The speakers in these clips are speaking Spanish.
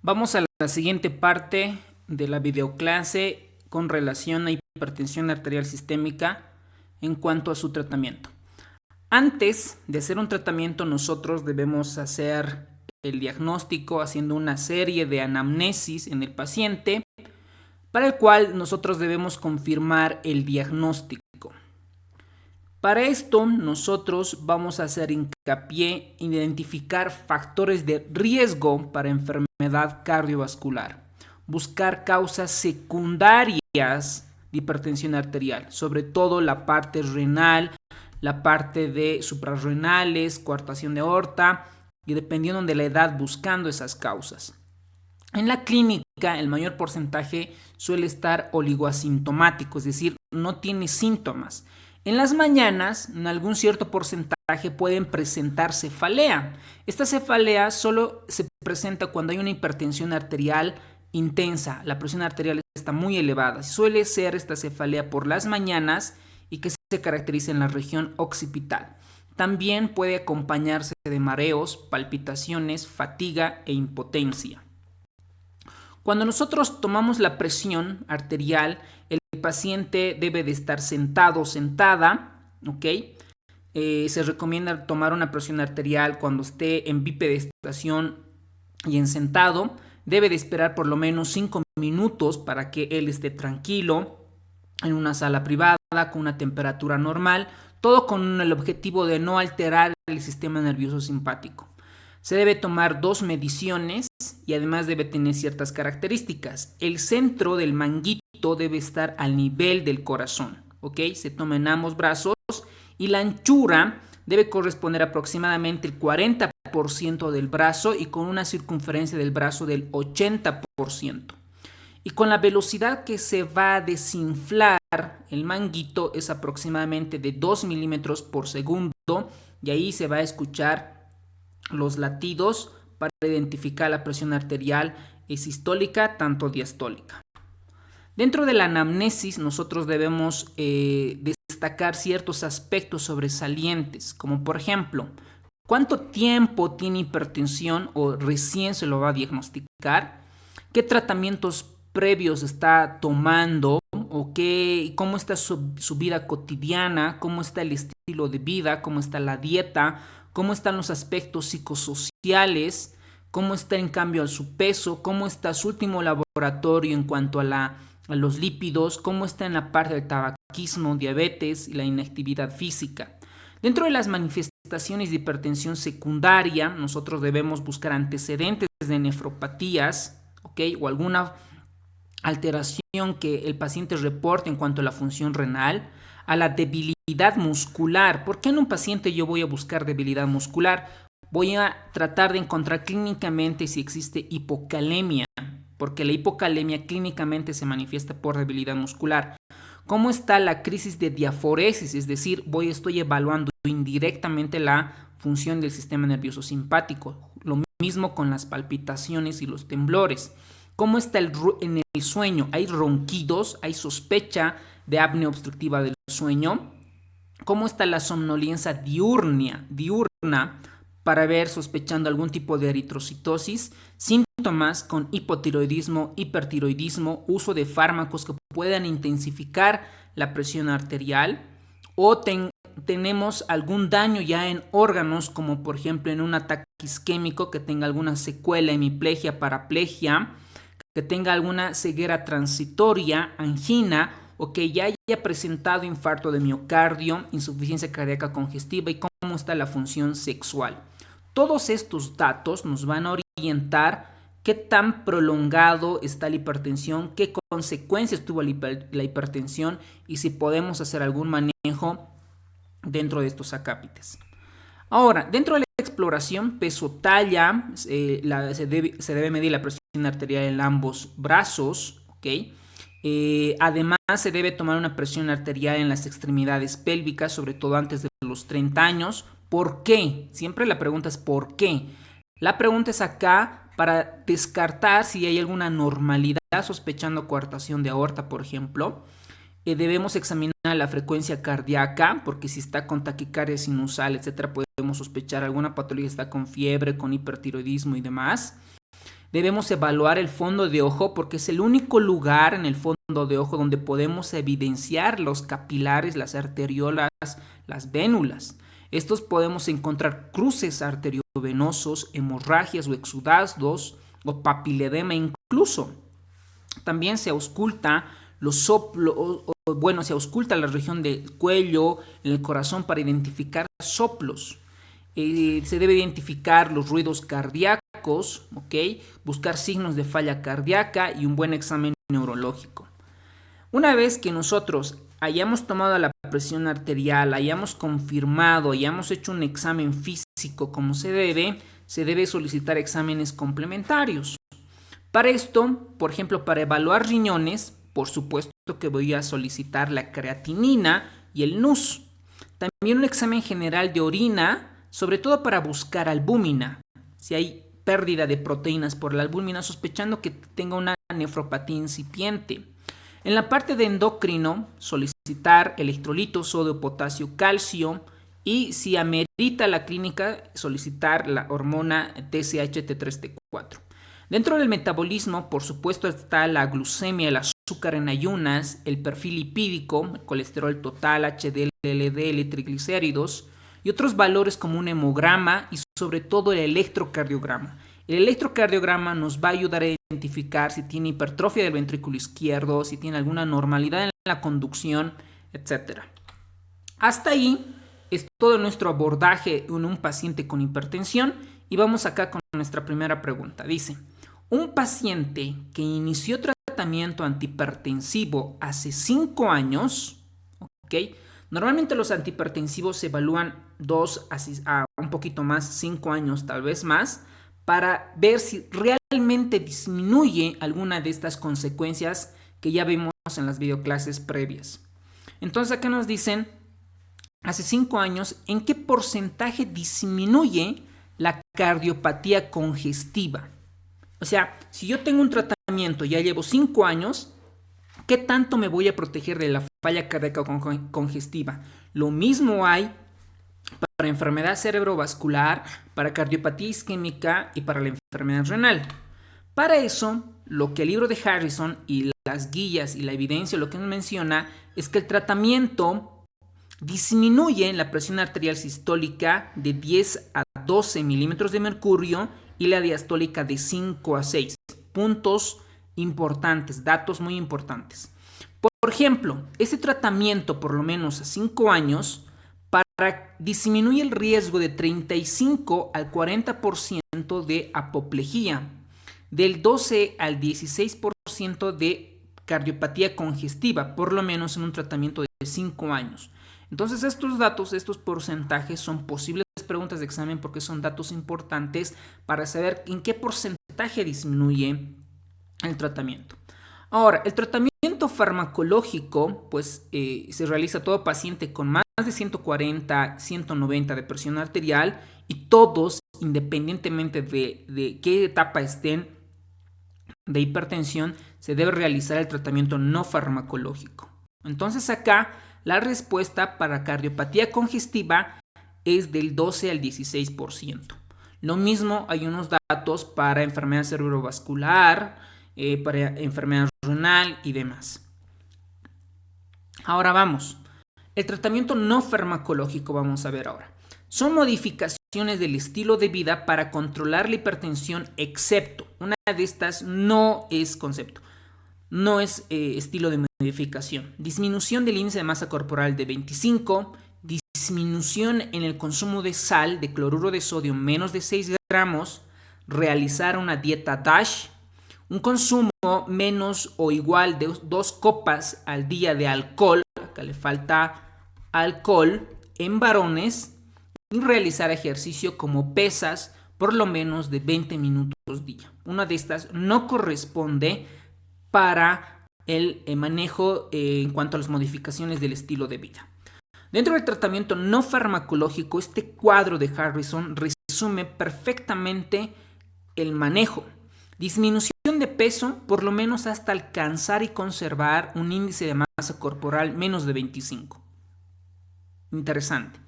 Vamos a la siguiente parte de la videoclase con relación a hipertensión arterial sistémica en cuanto a su tratamiento. Antes de hacer un tratamiento, nosotros debemos hacer el diagnóstico haciendo una serie de anamnesis en el paciente, para el cual nosotros debemos confirmar el diagnóstico. Para esto, nosotros vamos a hacer hincapié en identificar factores de riesgo para enfermedad cardiovascular, buscar causas secundarias de hipertensión arterial, sobre todo la parte renal, la parte de suprarrenales, coartación de aorta y dependiendo de la edad buscando esas causas. En la clínica, el mayor porcentaje suele estar oligoasintomático, es decir, no tiene síntomas. En las mañanas, en algún cierto porcentaje pueden presentar cefalea. Esta cefalea solo se presenta cuando hay una hipertensión arterial intensa, la presión arterial está muy elevada. Suele ser esta cefalea por las mañanas y que se caracteriza en la región occipital. También puede acompañarse de mareos, palpitaciones, fatiga e impotencia. Cuando nosotros tomamos la presión arterial, el paciente debe de estar sentado o sentada, ¿ok? Se recomienda tomar una presión arterial cuando esté en bipedestación y en sentado. Debe de esperar por lo menos 5 minutos para que él esté tranquilo en una sala privada con una temperatura normal, todo con el objetivo de no alterar el sistema nervioso simpático. Se debe tomar 2 mediciones y además debe tener ciertas características. El centro del manguito debe estar al nivel del corazón, ¿ok? Se toma en ambos brazos y la anchura debe corresponder aproximadamente el 40% del brazo y con una circunferencia del brazo del 80%. Y con la velocidad que se va a desinflar el manguito es aproximadamente de 2 milímetros por segundo y ahí se va a escuchar los latidos para identificar la presión arterial sistólica tanto diastólica. Dentro de la anamnesis nosotros debemos destacar ciertos aspectos sobresalientes, como por ejemplo, ¿cuánto tiempo tiene hipertensión o recién se lo va a diagnosticar? ¿Qué tratamientos previos está tomando? ¿O cómo está su vida cotidiana? ¿Cómo está el estilo de vida? ¿Cómo está la dieta? ¿Cómo están los aspectos psicosociales? ¿Cómo está en cambio su peso? ¿Cómo está su último laboratorio en cuanto a los lípidos? ¿Cómo está en la parte del tabaquismo, diabetes y la inactividad física? Dentro de las manifestaciones de hipertensión secundaria, nosotros debemos buscar antecedentes de nefropatías, ¿ok? O alguna alteración que el paciente reporte en cuanto a la función renal, a la debilidad muscular. ¿Por qué en un paciente yo voy a buscar debilidad muscular? Voy a tratar de encontrar clínicamente si existe hipocalemia, porque la hipocalemia clínicamente se manifiesta por debilidad muscular. ¿Cómo está la crisis de diaforesis? Es decir, estoy evaluando indirectamente la función del sistema nervioso simpático. Lo mismo con las palpitaciones y los temblores. ¿Cómo está en el sueño? ¿Hay ronquidos? ¿Hay sospecha de apnea obstructiva del sueño? ¿Cómo está la somnolencia diurna? Para ver sospechando algún tipo de eritrocitosis, síntomas con hipotiroidismo, hipertiroidismo, uso de fármacos que puedan intensificar la presión arterial o tenemos algún daño ya en órganos como por ejemplo en un ataque isquémico que tenga alguna secuela, hemiplegia, paraplegia, que tenga alguna ceguera transitoria, angina o que ya haya presentado infarto de miocardio, insuficiencia cardíaca congestiva y cómo está la función sexual. Todos estos datos nos van a orientar qué tan prolongado está la hipertensión, qué consecuencias tuvo la hipertensión y si podemos hacer algún manejo dentro de estos acápites. Ahora, dentro de la exploración peso-talla, se debe medir la presión arterial en ambos brazos, ¿ok? Además, se debe tomar una presión arterial en las extremidades pélvicas, sobre todo antes de los 30 años. ¿Por qué? Siempre la pregunta es ¿por qué? La pregunta es acá para descartar si hay alguna anormalidad, sospechando coartación de aorta, por ejemplo. Debemos examinar la frecuencia cardíaca, porque si está con taquicardia sinusal, etcétera, podemos sospechar alguna patología, está con fiebre, con hipertiroidismo y demás. Debemos evaluar el fondo de ojo porque es el único lugar en el fondo de ojo donde podemos evidenciar los capilares, las arteriolas, las vénulas. Estos podemos encontrar cruces arteriovenosos, hemorragias o exudados o papiledema incluso. También se ausculta se ausculta la región del cuello, en el corazón para identificar soplos. Se debe identificar los ruidos cardíacos, buscar signos de falla cardíaca y un buen examen neurológico. Una vez que nosotros hayamos tomado la presión arterial, hayamos confirmado, hayamos hecho un examen físico como se debe solicitar exámenes complementarios. Para esto, por ejemplo, para evaluar riñones, por supuesto que voy a solicitar la creatinina y el NUS. También un examen general de orina, sobre todo para buscar albúmina. Si hay pérdida de proteínas por la albúmina, sospechando que tenga una nefropatía incipiente. En la parte de endocrino, solicitar electrolitos, sodio, potasio, calcio. Y si amerita la clínica, solicitar la hormona TSH, T3, T4. Dentro del metabolismo, por supuesto, está la glucemia, el azúcar en ayunas, el perfil lipídico, el colesterol total, HDL, LDL, triglicéridos y otros valores como un hemograma y sobre todo el electrocardiograma. El electrocardiograma nos va a ayudar a identificar si tiene hipertrofia del ventrículo izquierdo, si tiene alguna normalidad en la conducción, etc. Hasta ahí es todo nuestro abordaje en un paciente con hipertensión y vamos acá con nuestra primera pregunta. Dice: un paciente que inició tratamiento antihipertensivo hace 5 años, normalmente los antihipertensivos se evalúan 2 a un poquito más, 5 años tal vez más, para ver si realmente disminuye alguna de estas consecuencias que ya vimos en las videoclases previas. Entonces acá nos dicen, hace 5 años, ¿en qué porcentaje disminuye la cardiopatía congestiva? O sea, si yo tengo un tratamiento, ya llevo 5 años, ¿qué tanto me voy a proteger de la falla cardíaca congestiva? Lo mismo hay para enfermedad cerebrovascular, para cardiopatía isquémica y para la enfermedad renal. Para eso, lo que el libro de Harrison y las guías y la evidencia lo que nos menciona es que el tratamiento disminuye la presión arterial sistólica de 10 a 12 milímetros de mercurio y la diastólica de 5 a 6. Puntos importantes, datos muy importantes. Por ejemplo, este tratamiento por lo menos a 5 años disminuye el riesgo de 35 al 40% de apoplejía, del 12 al 16% de cardiopatía congestiva, por lo menos en un tratamiento de 5 años. Entonces estos datos, estos porcentajes son posibles preguntas de examen porque son datos importantes para saber en qué porcentaje disminuye el tratamiento. Ahora, el tratamiento farmacológico pues se realiza a todo paciente con más de 140, 190 de presión arterial y todos, independientemente de qué etapa estén de hipertensión, se debe realizar el tratamiento no farmacológico. Entonces acá la respuesta para cardiopatía congestiva es del 12 al 16%. Lo mismo hay unos datos para enfermedad cerebrovascular, para enfermedad renal y demás. Ahora vamos. El tratamiento no farmacológico vamos a ver ahora. Son modificaciones del estilo de vida para controlar la hipertensión, excepto una de estas no es concepto. No es estilo de modificación. Disminución del índice de masa corporal de 25, disminución en el consumo de sal, de cloruro de sodio, menos de 6 gramos, realizar una dieta DASH, un consumo menos o igual de 2 copas al día de alcohol, acá le falta alcohol, en varones, y realizar ejercicio como pesas por lo menos de 20 minutos día. Una de estas no corresponde para el manejo en cuanto a las modificaciones del estilo de vida. Dentro del tratamiento no farmacológico, este cuadro de Harrison resume perfectamente el manejo. Disminución de peso por lo menos hasta alcanzar y conservar un índice de masa corporal menos de 25. Interesante.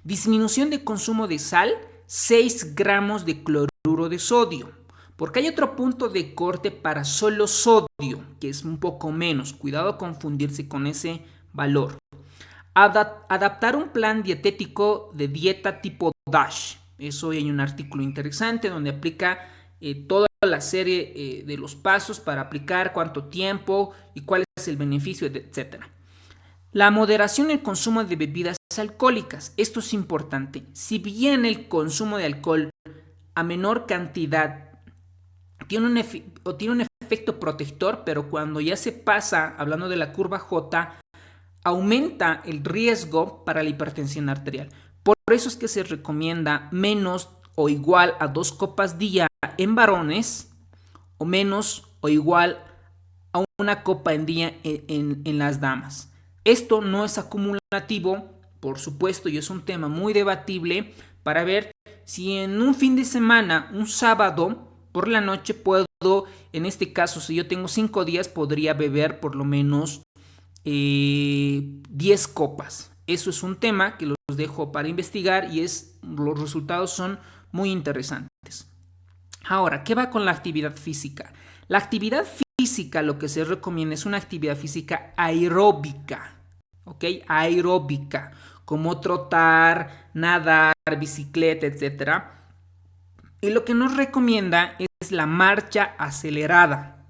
Disminución de consumo de sal, 6 gramos de cloruro de sodio. Porque hay otro punto de corte para solo sodio, que es un poco menos. Cuidado confundirse con ese valor. Adaptar un plan dietético de dieta tipo DASH. Eso hay un artículo interesante donde aplica toda la serie de los pasos para aplicar, cuánto tiempo y cuál es el beneficio, etc. La moderación en el consumo de bebidas alcohólicas. Esto es importante. Si bien el consumo de alcohol a menor cantidad tiene un efecto protector, pero cuando ya se pasa, hablando de la curva J, aumenta el riesgo para la hipertensión arterial. Por eso es que se recomienda menos o igual a 2 copas día en varones o menos o igual a una copa en día en las damas. Esto no es acumulativo, por supuesto, y es un tema muy debatible para ver si en un fin de semana, un sábado por la noche puedo, en este caso, si yo tengo 5 días, podría beber por lo menos 10 copas. Eso es un tema que los dejo para investigar y los resultados son muy interesantes. Ahora, ¿qué va con la actividad física? La actividad física, lo que se recomienda es una actividad física aeróbica, ¿ok? Aeróbica, como trotar, nadar, bicicleta, etc. Y lo que nos recomienda es la marcha acelerada,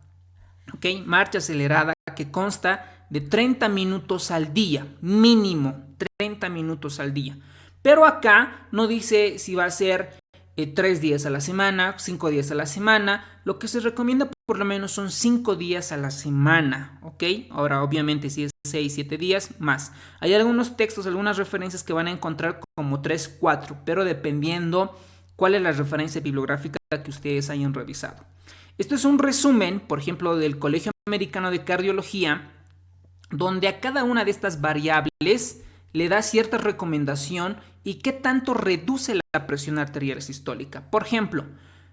¿ok? Marcha acelerada que consta de 30 minutos al día, mínimo 30 minutos al día. Pero acá no dice si va a ser 3 días a la semana, 5 días a la semana. Lo que se recomienda por lo menos son 5 días a la semana, ¿ok? Ahora, obviamente, si es 6, 7 días, más. Hay algunos textos, algunas referencias que van a encontrar como 3, 4, pero dependiendo cuál es la referencia bibliográfica que ustedes hayan revisado. Esto es un resumen, por ejemplo, del Colegio Americano de Cardiología, donde a cada una de estas variables le da cierta recomendación y qué tanto reduce la presión arterial sistólica. Por ejemplo,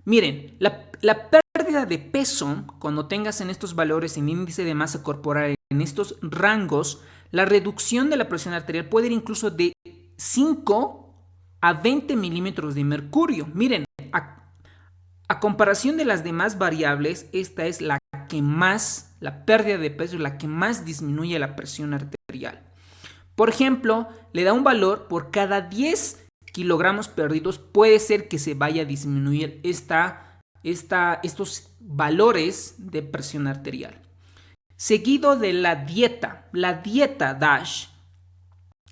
miren, la pérdida de peso, cuando tengas en estos valores en índice de masa corporal, en estos rangos, la reducción de la presión arterial puede ir incluso de 5 a 20 milímetros de mercurio. Miren, a comparación de las demás variables, esta es la pérdida de peso, la que más disminuye la presión arterial. Por ejemplo, le da un valor por cada 10 kilogramos perdidos, puede ser que se vaya a disminuir estos valores de presión arterial. Seguido de la dieta DASH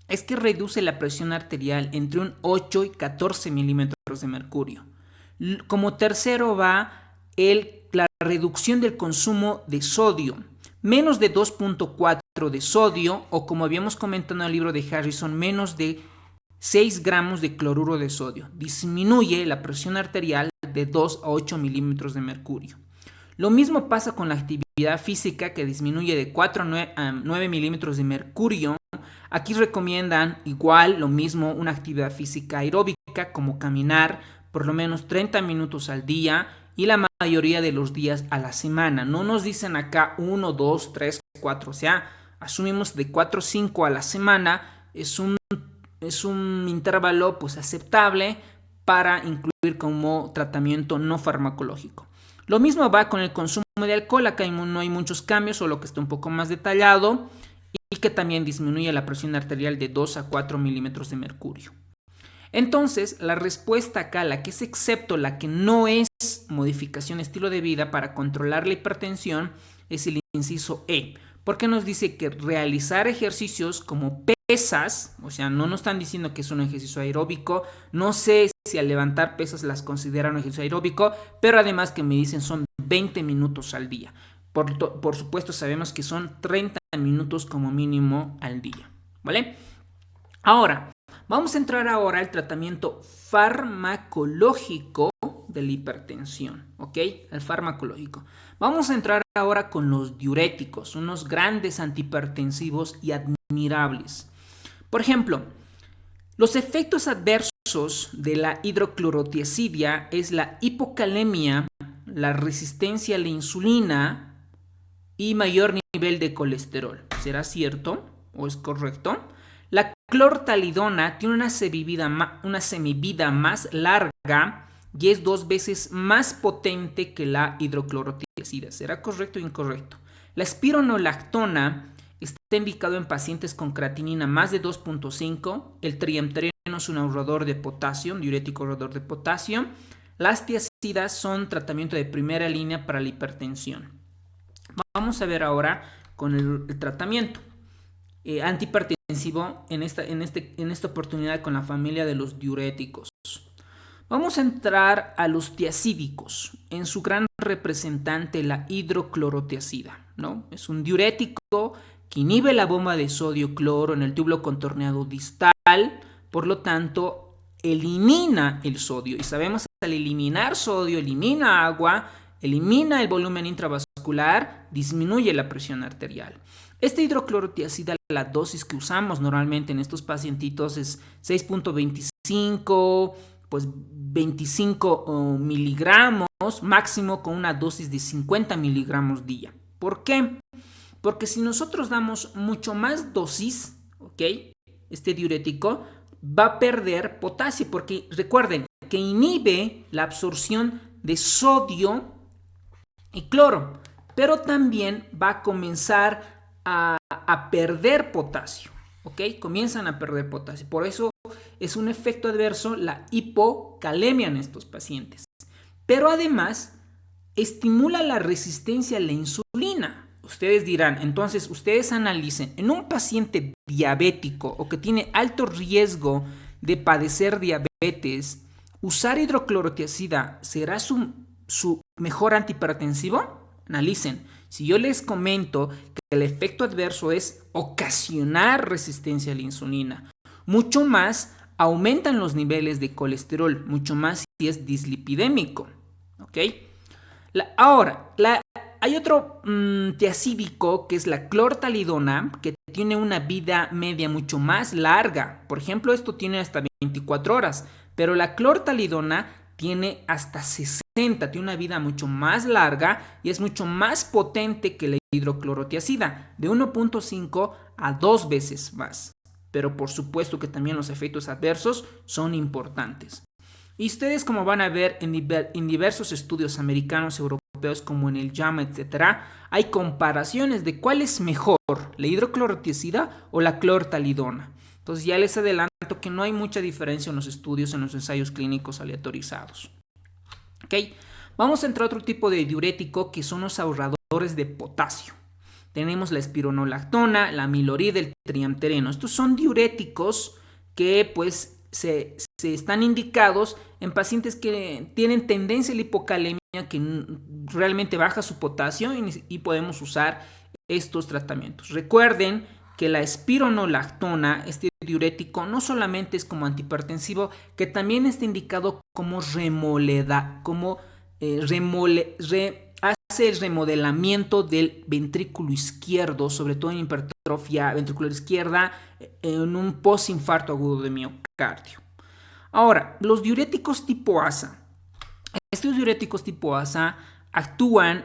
es que reduce la presión arterial entre un 8 y 14 milímetros de mercurio. Como tercero va la reducción del consumo de sodio, menos de 2.4 de sodio, o como habíamos comentado en el libro de Harrison, menos de 6 gramos de cloruro de sodio. Disminuye la presión arterial de 2 a 8 milímetros de mercurio. Lo mismo pasa con la actividad física, que disminuye de 4 a 9 milímetros de mercurio. Aquí recomiendan igual lo mismo, una actividad física aeróbica como caminar por lo menos 30 minutos al día y la mayoría de los días a la semana. No nos dicen acá 1, 2, 3, 4, o sea, asumimos de 4 a 5 a la semana. Es un intervalo pues aceptable para incluir como tratamiento no farmacológico. Lo mismo va con el consumo de alcohol. Acá no hay muchos cambios, solo que está un poco más detallado y que también disminuye la presión arterial de 2 a 4 milímetros de mercurio. Entonces, la respuesta acá, la que es excepto, la que no es modificación de estilo de vida para controlar la hipertensión, es el inciso E, porque nos dice que realizar ejercicios como pesas, o sea, no nos están diciendo que es un ejercicio aeróbico, no sé si al levantar pesas las consideran un ejercicio aeróbico, pero además que me dicen son 20 minutos al día. Por supuesto sabemos que son 30 minutos como mínimo al día, ¿vale? Ahora, vamos a entrar ahora al tratamiento farmacológico de la hipertensión, ¿ok? El farmacológico. Vamos a entrar ahora con los diuréticos, unos grandes antihipertensivos y admirables. Por ejemplo, los efectos adversos de la hidroclorotiazidia es la hipocalemia, la resistencia a la insulina y mayor nivel de colesterol. ¿Será cierto o es correcto? La clortalidona tiene una semivida más larga y es 2 veces más potente que la hidroclorotiazida. ¿Será correcto o incorrecto? La espironolactona está indicado en pacientes con creatinina más de 2.5. El triamtereno es un ahorrador de potasio, un diurético ahorrador de potasio. Las tiazidas son tratamiento de primera línea para la hipertensión. Vamos a ver ahora con el tratamiento antihipertensivo en esta oportunidad con la familia de los diuréticos. Vamos a entrar a los tiazídicos, en su gran representante la hidroclorotiazida, ¿no? Es un diurético que inhibe la bomba de sodio-cloro en el túbulo contorneado distal, por lo tanto elimina el sodio, y sabemos que al eliminar sodio elimina agua, elimina el volumen intravascular, disminuye la presión arterial. Esta hidroclorotiazida, la dosis que usamos normalmente en estos pacientitos es 6.25, pues 25 miligramos, máximo con una dosis de 50 miligramos día. ¿Por qué? Porque si nosotros damos mucho más dosis, ¿ok? Este diurético va a perder potasio, porque recuerden que inhibe la absorción de sodio y cloro, pero también va a comenzar a perder potasio, ¿ok? Comienzan a perder potasio. Por eso es un efecto adverso la hipocalemia en estos pacientes. Pero además estimula la resistencia a la insulina. Ustedes dirán, entonces ustedes analicen, en un paciente diabético o que tiene alto riesgo de padecer diabetes, ¿usar hidroclorotiazida será su mejor antihipertensivo? Analicen. Si yo les comento que el efecto adverso es ocasionar resistencia a la insulina, mucho más aumentan los niveles de colesterol, mucho más si es dislipidémico, ¿ok? Hay otro tiazídico que es la clortalidona, que tiene una vida media mucho más larga. Por ejemplo, esto tiene hasta 24 horas, pero la clortalidona tiene hasta 60, tiene una vida mucho más larga y es mucho más potente que la hidroclorotiazida, de 1.5 a 2 veces más. Pero por supuesto que también los efectos adversos son importantes. Y ustedes, como van a ver en diversos estudios americanos, europeos, como en el JAMA, etc., hay comparaciones de cuál es mejor, la hidroclorotiazida o la clortalidona. Entonces ya les adelanto que no hay mucha diferencia en los estudios, en los ensayos clínicos aleatorizados. ¿Okay? Vamos a entrar a otro tipo de diurético que son los ahorradores de potasio. Tenemos la espironolactona, la amilorida, el triamtereno. Estos son diuréticos que pues se están indicados en pacientes que tienen tendencia a la hipocalemia, que realmente baja su potasio, y podemos usar estos tratamientos. Recuerden que la espironolactona, este diurético, no solamente es como antihipertensivo, que también está indicado como hace el remodelamiento del ventrículo izquierdo, sobre todo en hipertrofia ventricular izquierda, en un postinfarto agudo de miocardio. Ahora, los diuréticos tipo ASA. Estos diuréticos tipo ASA actúan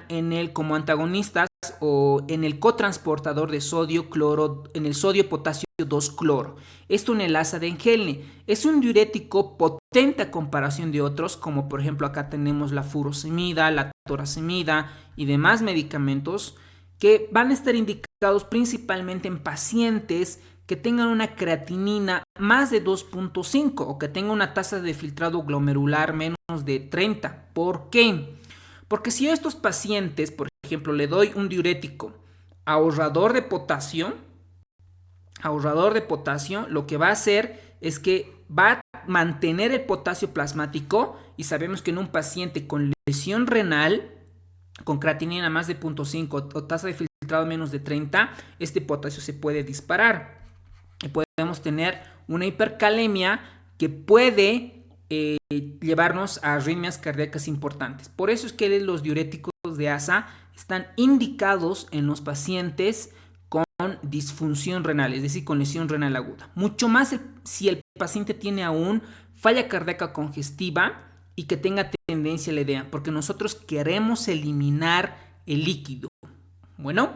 como antagonistas o en el cotransportador de sodio-cloro, en el sodio-potasio 2-cloro. Esto en el ASA de Henle. Es un diurético potente a comparación de otros, como por ejemplo acá tenemos la furosemida, la toracemida y demás medicamentos que van a estar indicados principalmente en pacientes que tengan una creatinina más de 2.5 o que tengan una tasa de filtrado glomerular menos de 30. ¿Por qué? Porque si a estos pacientes, por ejemplo, le doy un diurético ahorrador de potasio, lo que va a hacer es que va a mantener el potasio plasmático, y sabemos que en un paciente con lesión renal, con creatinina más de 0.5 o tasa de filtrado menos de 30, este potasio se puede disparar y podemos tener una hipercalemia que puede llevarnos a arritmias cardíacas importantes. Por eso es que los diuréticos de ASA están indicados en los pacientes con disfunción renal, es decir, con lesión renal aguda. Mucho más si el paciente tiene aún falla cardíaca congestiva y que tenga tendencia a la edema, porque nosotros queremos eliminar el líquido. Bueno,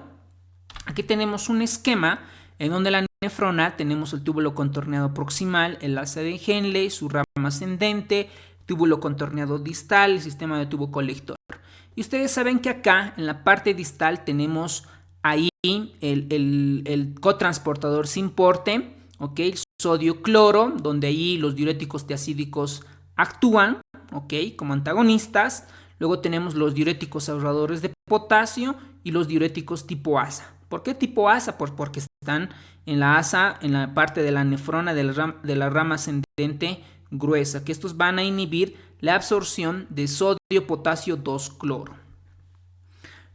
aquí tenemos un esquema en donde la nefrona tenemos el túbulo contorneado proximal, el ASA de Henle, su rama ascendente, túbulo contorneado distal, el sistema de tubo colector. Y ustedes saben que acá en la parte distal tenemos ahí el cotransportador sin porte, ¿ok? El sodio-cloro, donde ahí los diuréticos tiacídicos actúan, ¿ok? Como antagonistas. Luego tenemos los diuréticos ahorradores de potasio y los diuréticos tipo ASA. ¿Por qué tipo ASA? Pues porque están en la ASA, en la parte de la nefrona de la rama ascendente gruesa, que estos van a inhibir la absorción de sodio, potasio 2-cloro.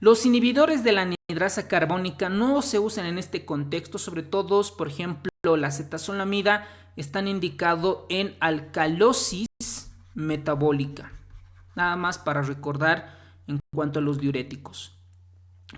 Los inhibidores de la anhidrasa carbónica no se usan en este contexto, sobre todo, por ejemplo, la cetazolamida están indicados en alcalosis metabólica. Nada más para recordar en cuanto a los diuréticos.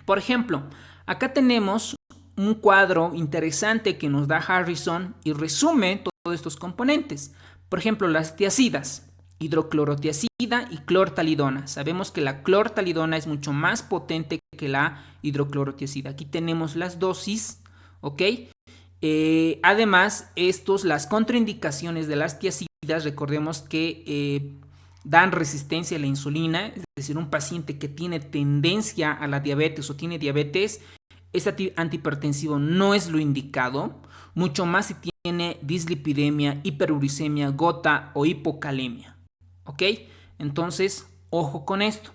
Por ejemplo, acá tenemos un cuadro interesante que nos da Harrison y resume todos estos componentes. Por ejemplo, las tiacidas, hidroclorotiacida y clortalidona. Sabemos que la clortalidona es mucho más potente que la hidroclorotiacida. Aquí tenemos las dosis, ¿ok? Además, las contraindicaciones de las tiacidas, recordemos que dan resistencia a la insulina, es decir, un paciente que tiene tendencia a la diabetes o tiene diabetes, este antihipertensivo no es lo indicado, mucho más si tiene dislipidemia, hiperuricemia, gota o hipocalemia. ¿Ok? Entonces, ojo con esto.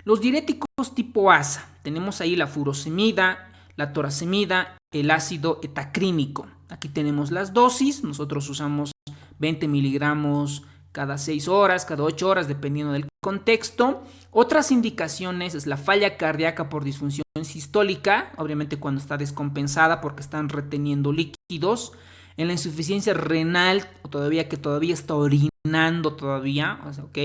Los diuréticos tipo ASA, tenemos ahí la furosemida, la toracemida, el ácido etacrínico. Aquí tenemos las dosis, nosotros usamos 20 miligramos cada 6 horas, cada 8 horas, dependiendo del contexto. Otras indicaciones es la falla cardíaca por disfunción sistólica, obviamente cuando está descompensada porque están reteniendo líquidos. En la insuficiencia renal, todavía está orinando todavía, ¿ok?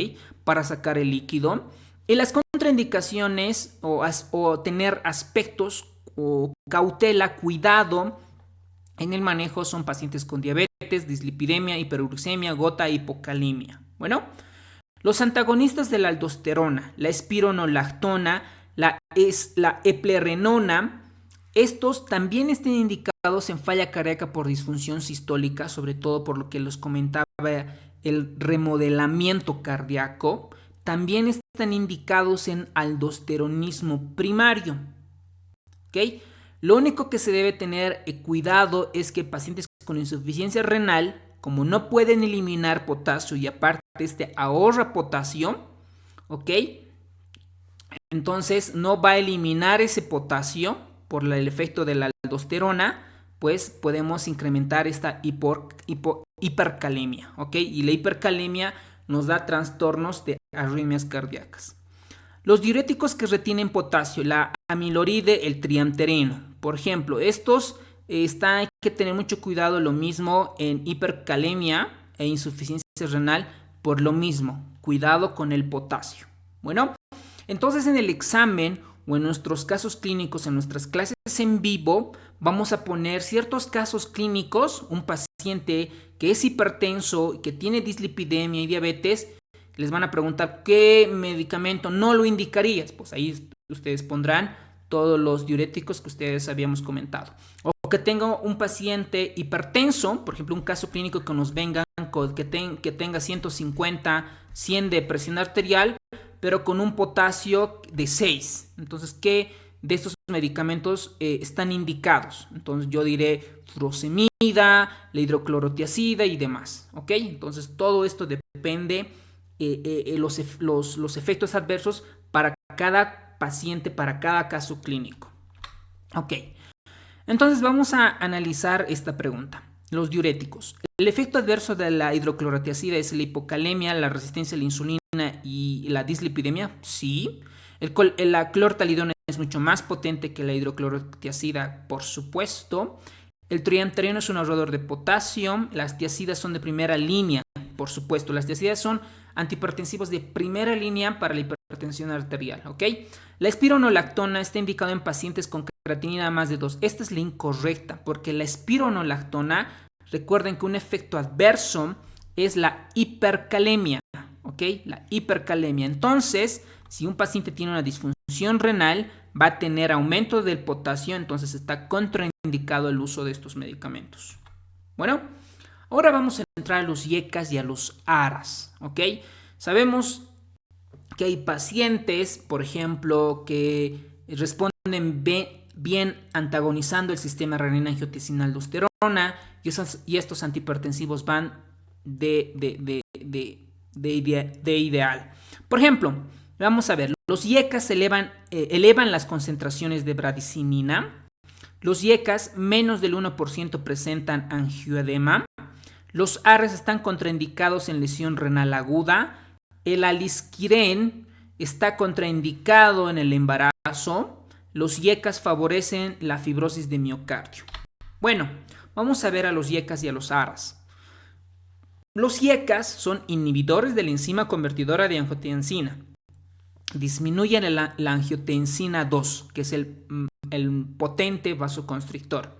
Para sacar el líquido. En las contraindicaciones o tener aspectos o cautela, cuidado en el manejo son pacientes con diabetes, dislipidemia, hiperuricemia, gota e hipocalemia. Bueno, los antagonistas de la aldosterona, la espironolactona, la eplerenona, estos también están indicados en falla cardíaca por disfunción sistólica, sobre todo por lo que les comentaba el remodelamiento cardíaco. También están indicados en aldosteronismo primario. ¿Ok? Lo único que se debe tener cuidado es que pacientes con insuficiencia renal, como no pueden eliminar potasio y aparte ahorra potasio, ¿ok? Entonces no va a eliminar ese potasio por el efecto de la aldosterona, pues podemos incrementar esta hipercalemia, ¿ok? Y la hipercalemia nos da trastornos de arritmias cardíacas. Los diuréticos que retienen potasio, la amiloride, el triamtereno, por ejemplo, estos hay que tener mucho cuidado, lo mismo en hipercalemia e insuficiencia renal, por lo mismo, cuidado con el potasio. Bueno, entonces en el examen o en nuestros casos clínicos, en nuestras clases en vivo, vamos a poner ciertos casos clínicos, un paciente que es hipertenso, que tiene dislipidemia y diabetes, les van a preguntar qué medicamento no lo indicarías, pues ahí ustedes pondrán todos los diuréticos que ustedes habíamos comentado. O que tenga un paciente hipertenso, por ejemplo, un caso clínico que nos vengan que tenga 150, 100 de presión arterial, pero con un potasio de 6. Entonces, ¿qué de estos medicamentos están indicados? Entonces, yo diré furosemida, la hidroclorotiacida y demás. ¿Ok? Entonces, todo esto depende los efectos adversos para cada paciente, para cada caso clínico. Ok. Entonces, vamos a analizar esta pregunta. Los diuréticos. El efecto adverso de la hidroclorotiacida es la hipocalemia, la resistencia a la insulina y la dislipidemia. Sí. La clortalidona es mucho más potente que la hidroclorotiacida, por supuesto. El triamtereno es un ahorrador de potasio. Las tiacidas son de primera línea, por supuesto. Las tiacidas son antihipertensivos de primera línea para la hipertensión arterial, ¿ok? La espironolactona está indicada en pacientes con creatinina más de 2. Esta es la incorrecta, porque la espironolactona, recuerden que un efecto adverso es la hipercalemia, ¿ok? La hipercalemia. Entonces, si un paciente tiene una disfunción renal, va a tener aumento del potasio, entonces está contraindicado el uso de estos medicamentos. Bueno, ahora vamos a entrar a los IECAS y a los ARAS, ¿ok? Sabemos que hay pacientes, por ejemplo, que responden bien antagonizando el sistema renina-angiotensina-aldosterona y estos antihipertensivos van de ideal. Por ejemplo, vamos a ver, los IECAS elevan las concentraciones de bradicinina. Los IECAS menos del 1% presentan angioedema. Los ARES están contraindicados en lesión renal aguda. El alisquiren está contraindicado en el embarazo. Los IECAS favorecen la fibrosis de miocardio. Bueno, vamos a ver a los IECAS y a los ARAS. Los IECAS son inhibidores de la enzima convertidora de angiotensina. Disminuyen la angiotensina 2, que es el potente vasoconstrictor.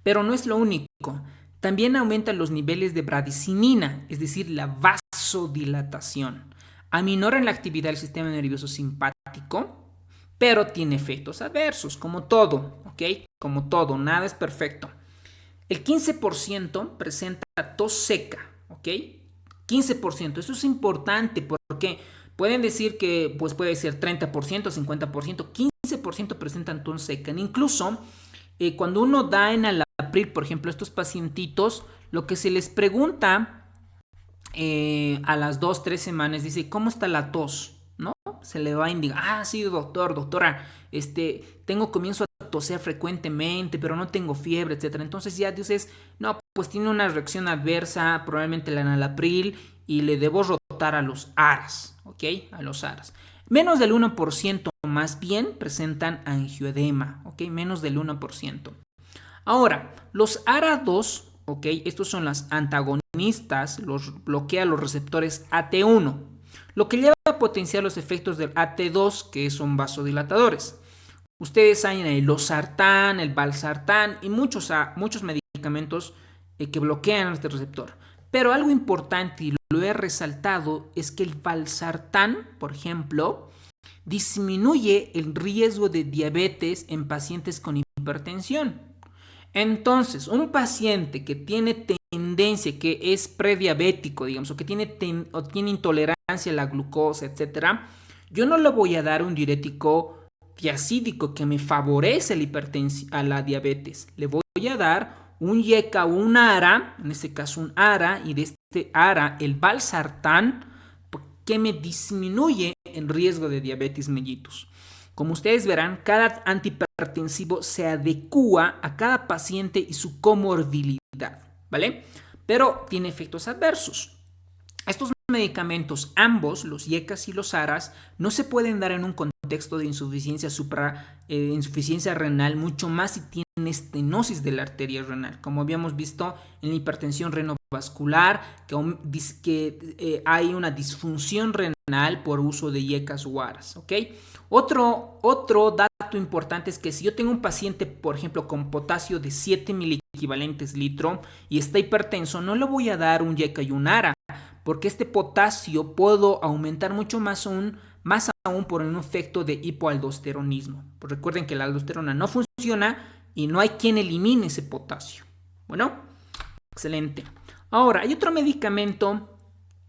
Pero no es lo único. También aumentan los niveles de bradicinina, es decir, la vasodilatación. Aminoran la actividad del sistema nervioso simpático, pero tiene efectos adversos, como todo, ¿ok? Como todo, nada es perfecto. El 15% presenta tos seca, ¿ok? 15%, eso es importante porque pueden decir que pues puede ser 30%, 50%, 15% presentan tos seca. Incluso cuando uno da en Enalapril, por ejemplo, a estos pacientitos, lo que se les pregunta a las 2-3 semanas, dice, ¿cómo está la tos? ¿No? Se le va a indicar, sí, doctora, comienzo a toser frecuentemente, pero no tengo fiebre, etcétera. Entonces ya dices, no, pues tiene una reacción adversa, probablemente la Enalapril, y le debo rotar a los ARAS, ¿ok? A los ARAS. Menos del 1% más bien presentan angioedema, ¿ok? Menos del 1%. Ahora, los ARA2, ¿ok? Estos son las antagonistas, bloquea los receptores AT1, lo que lleva a potenciar los efectos del AT2, que son vasodilatadores. Ustedes saben el losartán, el valsartán y muchos medicamentos que bloquean este receptor. Pero algo importante, y lo he resaltado, es que el valsartán, por ejemplo, disminuye el riesgo de diabetes en pacientes con hipertensión. Entonces, un paciente que tiene tendencia, que es prediabético, digamos, o que tiene intolerancia a la glucosa, etcétera, yo no le voy a dar un diurético tiacídico que me favorece a la diabetes. Le voy a dar un IECA o un ARA, en este caso un ARA, y de este ARA el valsartán, que me disminuye el riesgo de diabetes mellitus. Como ustedes verán, cada antihipertensivo se adecua a cada paciente y su comorbilidad, ¿vale? Pero tiene efectos adversos. Estos medicamentos, ambos, los IECAS y los ARAS, no se pueden dar en un contexto de insuficiencia renal, mucho más si tienen estenosis de la arteria renal, como habíamos visto en la hipertensión renovascular, que hay una disfunción renal por uso de IECAS o ARAS, ¿ok? Otro dato importante es que si yo tengo un paciente, por ejemplo, con potasio de 7 miliequivalentes litro y está hipertenso, no le voy a dar un IECA y un ARA, porque este potasio puedo aumentar mucho más aún por un efecto de hipoaldosteronismo. Pues recuerden que la aldosterona no funciona y no hay quien elimine ese potasio. Bueno, excelente. Ahora, hay otro medicamento,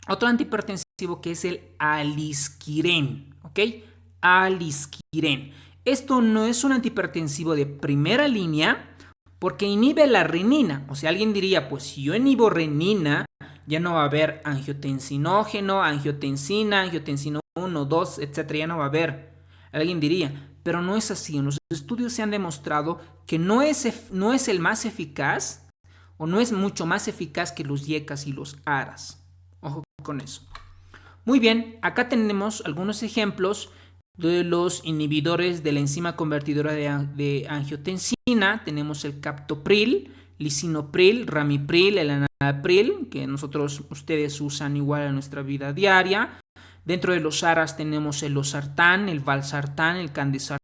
otro antihipertensivo, que es el alisquiren, ¿ok? Alisquiren. Esto no es un antihipertensivo de primera línea porque inhibe la renina. O sea, alguien diría, pues si yo inhibo renina, ya no va a haber angiotensinógeno, angiotensina 1, 2, etcétera, ya no va a haber. Alguien diría, pero no es así. En los estudios se han demostrado que no es el más eficaz o no es mucho más eficaz que los IECAS y los ARAS. Ojo con eso. Muy bien, acá tenemos algunos ejemplos de los inhibidores de la enzima convertidora de angiotensina. Tenemos el captopril, lisinopril, ramipril, el Enalapril, que ustedes usan igual en nuestra vida diaria. Dentro de los ARAS tenemos el losartán, el valsartán, el candesartán.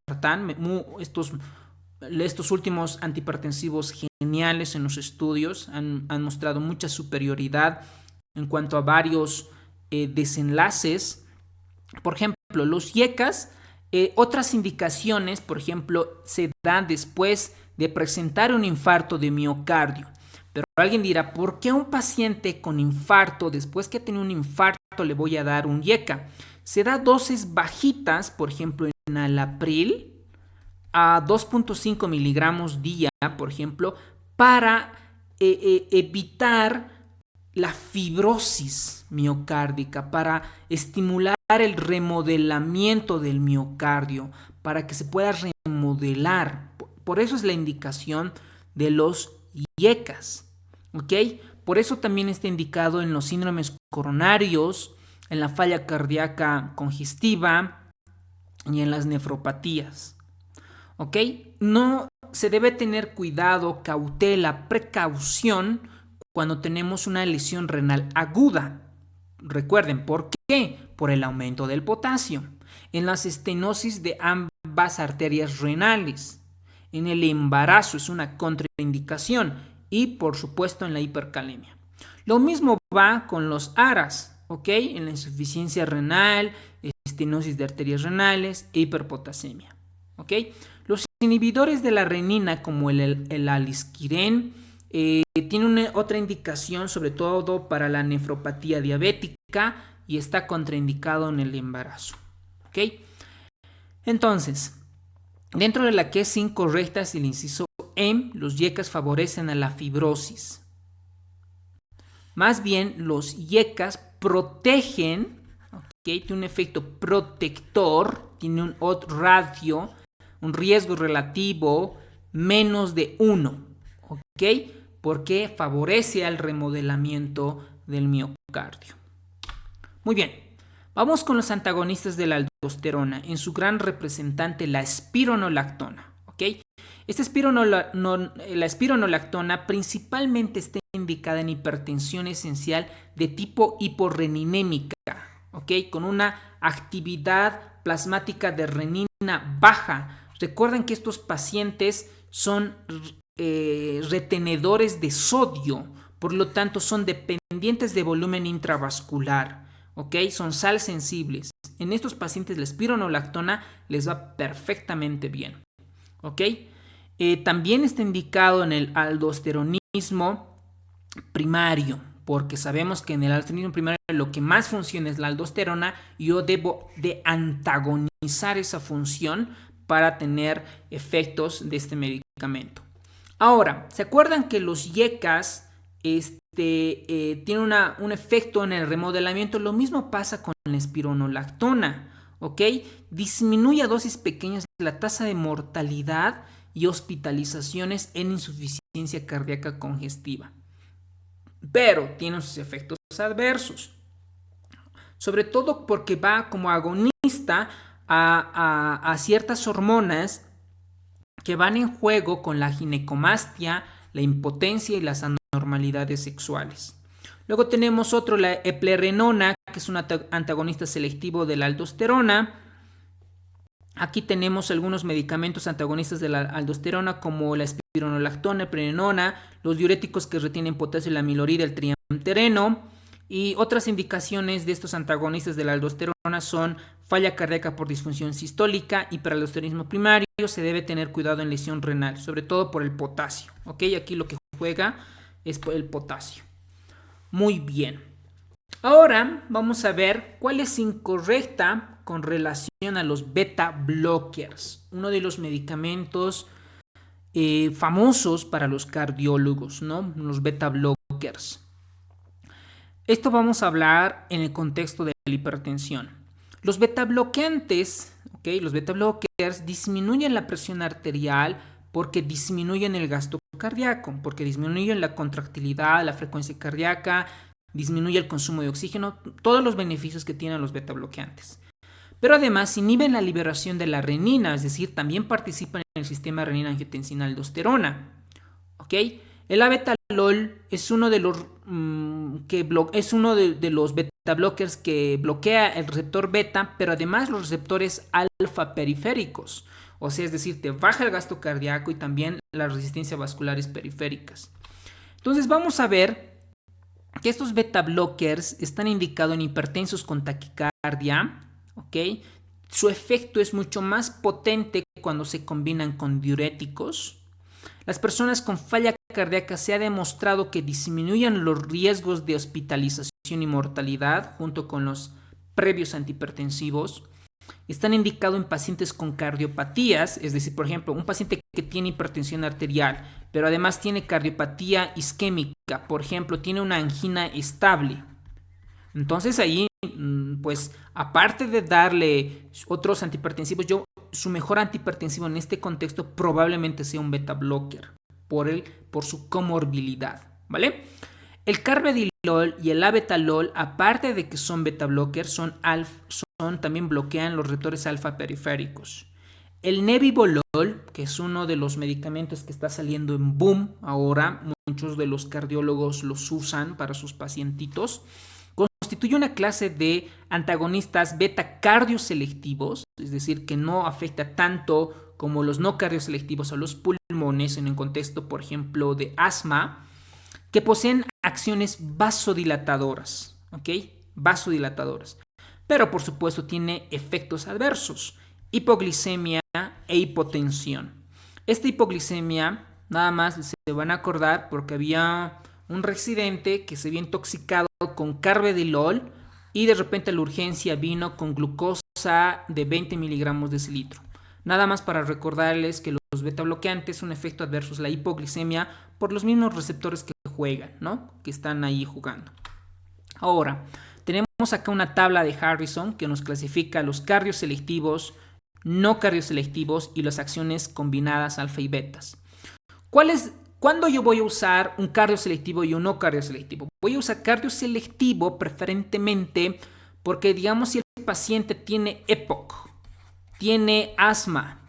Estos últimos antihipertensivos geniales en los estudios han mostrado mucha superioridad en cuanto a varios desenlaces. Por ejemplo, los IECAS, otras indicaciones, por ejemplo, se dan después de presentar un infarto de miocardio. Pero alguien dirá, ¿por qué a un paciente con infarto, después que ha tenido un infarto, le voy a dar un IECA? Se da dosis bajitas, por ejemplo, en Alapril, a 2.5 miligramos día, por ejemplo, para evitar la fibrosis miocárdica, para estimular el remodelamiento del miocardio, para que se pueda remodelar. Por eso es la indicación de los IECAS, ¿ok? Por eso también está indicado en los síndromes coronarios, en la falla cardíaca congestiva y en las nefropatías, ¿ok? No se debe tener cuidado, cautela, precaución cuando tenemos una lesión renal aguda. Recuerden, ¿por qué? Por el aumento del potasio, en las estenosis de ambas arterias renales, en el embarazo es una contraindicación y por supuesto en la hipercalemia. Lo mismo va con los ARAS, ¿ok? En la insuficiencia renal, estenosis de arterias renales e hiperpotasemia, ¿ok? Los inhibidores de la renina como el alisquiren tiene otra indicación, sobre todo para la nefropatía diabética y está contraindicado en el embarazo, ¿ok? Entonces, dentro de la que es incorrecta es el inciso M, los IECAS favorecen a la fibrosis. Más bien, los IECAS protegen, ¿okay? Tiene un efecto protector, tiene un odds ratio, un riesgo relativo menos de 1, ¿ok? Porque favorece al remodelamiento del miocardio. Muy bien, vamos con los antagonistas de la aldosterona, en su gran representante, la espironolactona, ¿ok? La espironolactona principalmente está indicada en hipertensión esencial de tipo hiporreninémica, ¿ok? Con una actividad plasmática de renina baja. Recuerden que estos pacientes son retenedores de sodio, por lo tanto son dependientes de volumen intravascular, ¿ok? Son sal sensibles. En estos pacientes la espironolactona les va perfectamente bien, ¿ok? También está indicado en el aldosteronismo primario, porque sabemos que en el aldosteronismo primario lo que más funciona es la aldosterona y yo debo de antagonizar esa función para tener efectos de este medicamento. Ahora, ¿se acuerdan que los IECAS tienen un efecto en el remodelamiento? Lo mismo pasa con la espironolactona, ¿ok? Disminuye a dosis pequeñas la tasa de mortalidad y hospitalizaciones en insuficiencia cardíaca congestiva, pero tiene sus efectos adversos, sobre todo porque va como agonista a ciertas hormonas que van en juego con la ginecomastia, la impotencia y las anormalidades sexuales. Luego tenemos otro, la eplerenona, que es un antagonista selectivo de la aldosterona. Aquí tenemos algunos medicamentos antagonistas de la aldosterona como la espironolactona, eplerenona, los diuréticos que retienen potasio y la amilorida, el triamtereno. Y otras indicaciones de estos antagonistas de la aldosterona son falla cardíaca por disfunción sistólica, hiperaldosteronismo primario. Se debe tener cuidado en lesión renal, sobre todo por el potasio, ¿ok? Aquí lo que juega es el potasio. Muy bien. Ahora vamos a ver cuál es incorrecta con relación a los beta blockers, uno de los medicamentos famosos para los cardiólogos, ¿no? Los beta blockers. Esto vamos a hablar en el contexto de la hipertensión. Los beta bloqueantes, ¿okay? Los beta blockers disminuyen la presión arterial porque disminuyen el gasto cardíaco, porque disminuyen la contractilidad, la frecuencia cardíaca, disminuye el consumo de oxígeno, todos los beneficios que tienen los beta bloqueantes. Pero además inhiben la liberación de la renina, es decir, también participan en el sistema renina-angiotensina-aldosterona, ¿ok? El abetalol es uno de los los beta blockers que bloquea el receptor beta, pero además los receptores alfa periféricos. O sea, es decir, te baja el gasto cardíaco y también las resistencias vasculares periféricas. Entonces vamos a ver que estos beta blockers están indicados en hipertensos con taquicardia, ¿ok? Su efecto es mucho más potente cuando se combinan con diuréticos. Las personas con falla cardíaca se ha demostrado que disminuyen los riesgos de hospitalización y mortalidad junto con los previos antihipertensivos. Están indicados en pacientes con cardiopatías, es decir, por ejemplo, un paciente que tiene hipertensión arterial, pero además tiene cardiopatía isquémica, por ejemplo, tiene una angina estable. Entonces ahí, pues, aparte de darle otros antihipertensivos, su mejor antihipertensivo en este contexto probablemente sea un beta blocker por su comorbilidad, ¿vale? El carvedilol y el labetalol, aparte de que son beta blockers, también bloquean los receptores alfa periféricos. El nebivolol, que es uno de los medicamentos que está saliendo en boom ahora, muchos de los cardiólogos los usan para sus pacientitos, constituye una clase de antagonistas beta cardioselectivos, es decir, que no afecta tanto como los no cardioselectivos a los pulmones en el contexto, por ejemplo, de asma, que poseen acciones vasodilatadoras, ¿ok? Vasodilatadoras. Pero, por supuesto, tiene efectos adversos, hipoglicemia e hipotensión. Esta hipoglicemia, nada más se van a acordar porque había un residente que se había intoxicado con carvedilol y de repente la urgencia vino con glucosa de 20 miligramos de cilitro. Nada más para recordarles que los beta bloqueantes, un efecto adverso es la hipoglicemia por los mismos receptores que juegan, ¿no? Que están ahí jugando. Ahora, tenemos acá una tabla de Harrison que nos clasifica los cardioselectivos, no cardioselectivos y las acciones combinadas alfa y betas. ¿Cuándo yo voy a usar un cardioselectivo y un no cardioselectivo? Voy a usar cardioselectivo preferentemente porque, digamos, si el paciente tiene EPOC, tiene asma,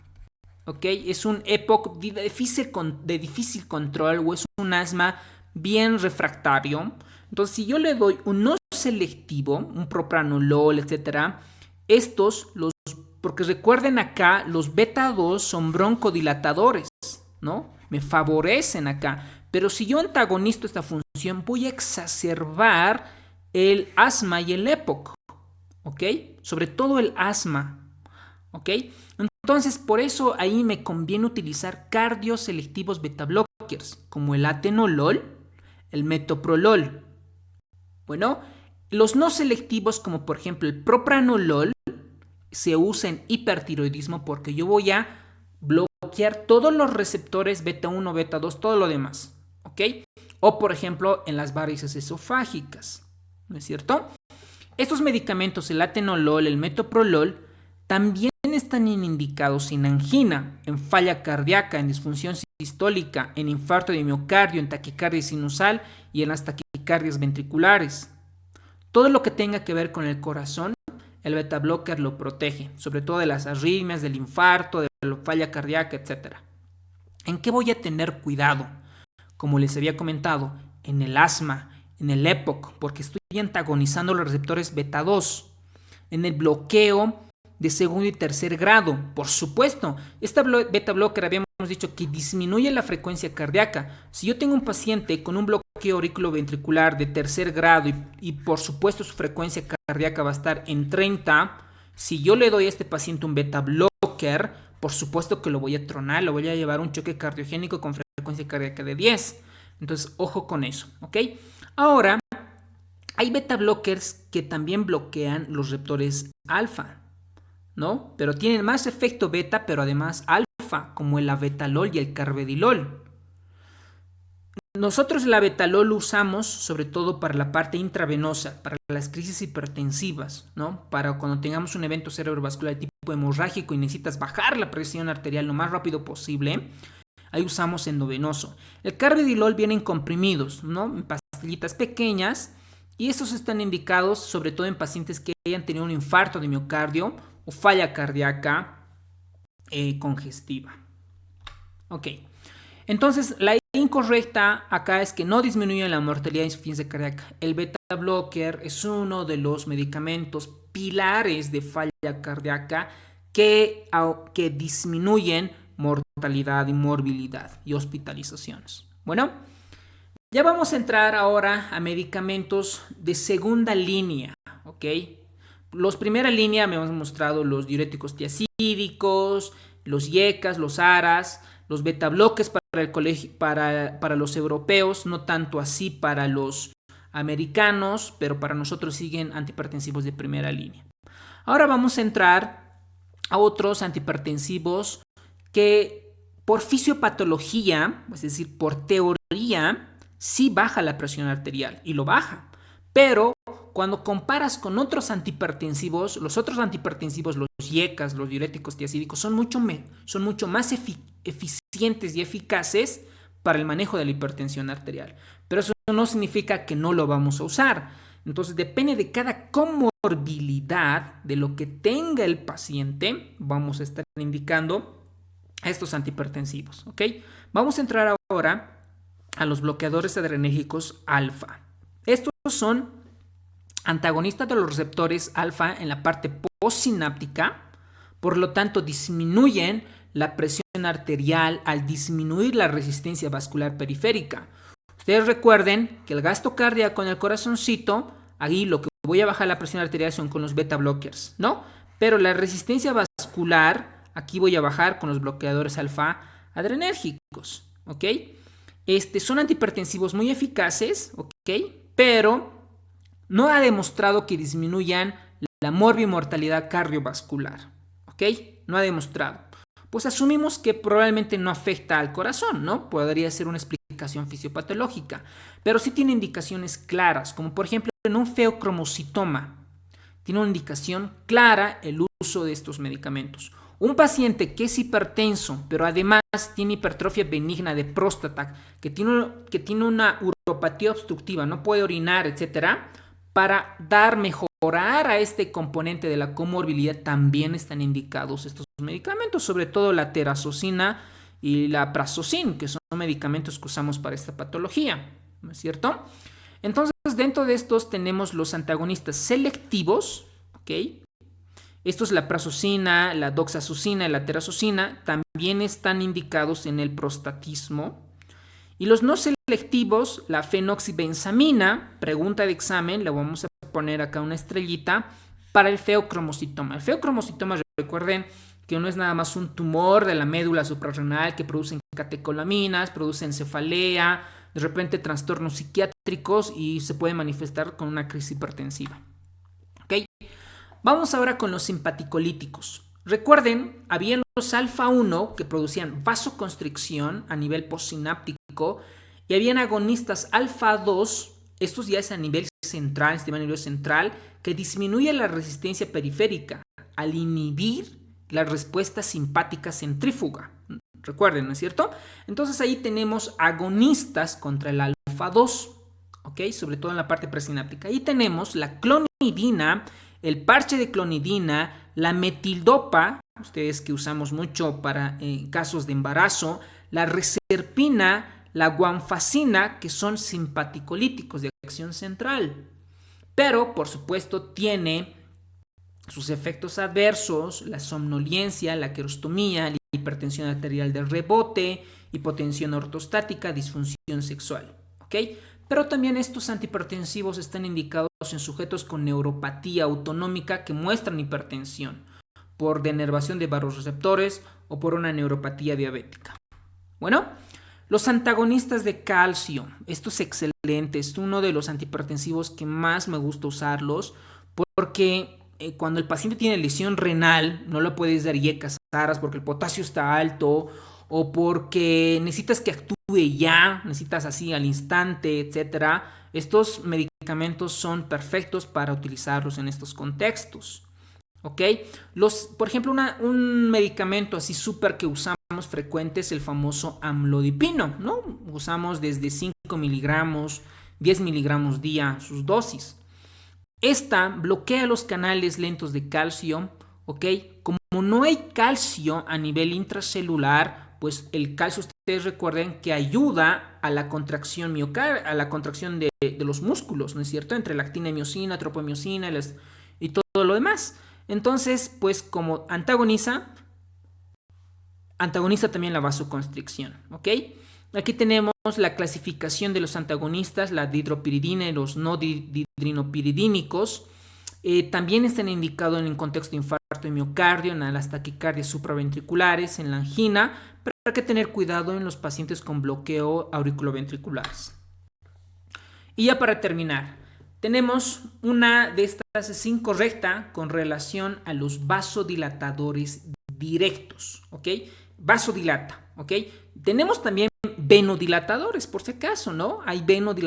¿ok? Es un EPOC de difícil control o es un asma bien refractario. Entonces, si yo le doy un no selectivo, un propranolol, etcétera, porque recuerden acá, los beta 2 son broncodilatadores, ¿no? Me favorecen acá. Pero si yo antagonizo esta función, voy a exacerbar el asma y el EPOC, ¿ok? Sobre todo el asma, ¿ok? Entonces, por eso ahí me conviene utilizar cardioselectivos beta blockers, como el atenolol, el metoprolol. Bueno, los no selectivos, como por ejemplo el propranolol, se usa en hipertiroidismo porque yo voy a bloquear todos los receptores beta 1, beta 2, todo lo demás, ¿ok? O por ejemplo en las varices esofágicas, ¿no es cierto? Estos medicamentos, el atenolol, el metoprolol, también están indicados en angina, en falla cardíaca, en disfunción sistólica, en infarto de miocardio, en taquicardia sinusal y en las taquicardias ventriculares. Todo lo que tenga que ver con el corazón, el beta blocker lo protege, sobre todo de las arritmias, del infarto, de la falla cardíaca, etc. ¿En qué voy a tener cuidado? Como les había comentado, en el asma, en el EPOC, porque estoy antagonizando los receptores beta 2, en el bloqueo de segundo y tercer grado, por supuesto. Esta beta blocker habíamos dicho que disminuye la frecuencia cardíaca. Si yo tengo un paciente con un bloqueo auriculoventricular de tercer grado y por supuesto su frecuencia cardíaca va a estar en 30, si yo le doy a este paciente un beta blocker, por supuesto que lo voy a tronar, lo voy a llevar a un choque cardiogénico con frecuencia cardíaca de 10. Entonces, ojo con eso, ¿ok? Ahora, hay beta blockers que también bloquean los receptores alfa, ¿no? Pero tienen más efecto beta, pero además alfa, como el labetalol y el carvedilol. Nosotros el labetalol lo usamos sobre todo para la parte intravenosa, para las crisis hipertensivas, ¿no? Para cuando tengamos un evento cerebrovascular de tipo hemorrágico y necesitas bajar la presión arterial lo más rápido posible, ahí usamos endovenoso. El carvedilol viene en comprimidos, ¿no? En pastillitas pequeñas, y estos están indicados sobre todo en pacientes que hayan tenido un infarto de miocardio o falla cardíaca congestiva. Ok, entonces la incorrecta acá es que no disminuye la mortalidad de insuficiencia cardíaca. El beta blocker es uno de los medicamentos pilares de falla cardíaca que disminuyen mortalidad y morbilidad y hospitalizaciones. Bueno, ya vamos a entrar ahora a medicamentos de segunda línea, ¿ok? Los primera línea me hemos mostrado los diuréticos tiazídicos, los IECAs, los ARAs, los beta bloques para el colegio, para los europeos, no tanto así para los americanos, pero para nosotros siguen antihipertensivos de primera línea. Ahora vamos a entrar a otros antihipertensivos que por fisiopatología, es decir, por teoría, sí baja la presión arterial y lo baja. Pero cuando comparas con otros antihipertensivos, los otros antihipertensivos, los IECAs, los diuréticos tiazídicos, son mucho más eficientes y eficaces para el manejo de la hipertensión arterial. Pero eso no significa que no lo vamos a usar. Entonces depende de cada comorbilidad, de lo que tenga el paciente, vamos a estar indicando a estos antihipertensivos, ¿ok? Vamos a entrar ahora a los bloqueadores adrenérgicos alfa. Estos son antagonistas de los receptores alfa en la parte postsináptica, por lo tanto disminuyen la presión arterial al disminuir la resistencia vascular periférica. Ustedes recuerden que el gasto cardíaco en el corazoncito, ahí lo que voy a bajar la presión arterial son con los beta blockers, ¿no? Pero la resistencia vascular, aquí voy a bajar con los bloqueadores alfa adrenérgicos, ¿ok? Son antihipertensivos muy eficaces, ¿ok? Pero no ha demostrado que disminuyan la morbimortalidad cardiovascular, ¿ok? No ha demostrado. Pues asumimos que probablemente no afecta al corazón, ¿no? Podría ser una explicación fisiopatológica, pero sí tiene indicaciones claras, como por ejemplo en un feocromocitoma. Tiene una indicación clara el uso de estos medicamentos. Un paciente que es hipertenso, pero además tiene hipertrofia benigna de próstata, que tiene una uropatía obstructiva, no puede orinar, etcétera, para mejorar a este componente de la comorbilidad también están indicados estos medicamentos, sobre todo la terazocina y la prazosin, que son medicamentos que usamos para esta patología, ¿no es cierto? Entonces, dentro de estos tenemos los antagonistas selectivos, ¿ok? Estos, la prazosina, la doxazosina y la terazocina, también están indicados en el prostatismo. Y los no selectivos, la fenoxibenzamina, pregunta de examen, le vamos a poner acá una estrellita, para el feocromocitoma. El feocromocitoma, recuerden que no es nada más un tumor de la médula suprarrenal que produce catecolaminas, produce encefalea, de repente trastornos psiquiátricos y se puede manifestar con una crisis hipertensiva. ¿Ok? Vamos ahora con los simpaticolíticos. Recuerden, había los alfa-1 que producían vasoconstricción a nivel postsináptico y habían agonistas alfa-2, estos ya es a nivel central, sistema nervioso central, que disminuye la resistencia periférica al inhibir la respuesta simpática centrífuga. Recuerden, ¿no es cierto? Entonces ahí tenemos agonistas contra el alfa-2, ¿ok? Sobre todo en la parte presináptica. Ahí tenemos la clonidina, el parche de clonidina, la metildopa, ustedes que usamos mucho para casos de embarazo, la reserpina, la guanfacina, que son simpaticolíticos de acción central. Pero, por supuesto, tiene sus efectos adversos, la somnolencia, la querostomía, la hipertensión arterial de rebote, hipotensión ortostática, disfunción sexual, ¿ok? Pero también estos antihipertensivos están indicados en sujetos con neuropatía autonómica que muestran hipertensión por denervación de vasoreceptores o por una neuropatía diabética. Bueno, los antagonistas de calcio, esto es excelente, es uno de los antihipertensivos que más me gusta usarlos porque cuando el paciente tiene lesión renal no le puedes dar IECAs porque el potasio está alto o porque necesitas que actúe ya, necesitas así al instante, etcétera. Estos medicamentos son perfectos para utilizarlos en estos contextos, ¿ok? Por ejemplo, un medicamento así súper que usamos frecuente es el famoso amlodipino, ¿no? Usamos desde 5 miligramos, 10 miligramos día sus dosis. Esta bloquea los canales lentos de calcio, ¿ok? Como no hay calcio a nivel intracelular, pues el calcio, ustedes recuerden que ayuda a la contracción miocardial, a la contracción de los músculos, ¿no es cierto? Entre la actina y miosina, tropomiosina y todo lo demás. Entonces, pues como antagoniza también la vasoconstricción, ¿ok? Aquí tenemos la clasificación de los antagonistas, la dihidropiridina y los no dihidropiridínicos. También están indicados en el contexto de infarto de miocardio, en las taquicardias supraventriculares, en la angina, pero que tener cuidado en los pacientes con bloqueo auriculoventriculares. Y ya para terminar, tenemos una de estas es incorrecta con relación a los vasodilatadores directos, ¿ok? Vasodilata, ¿ok? Tenemos también venodilatadores, por si acaso, ¿no? Hay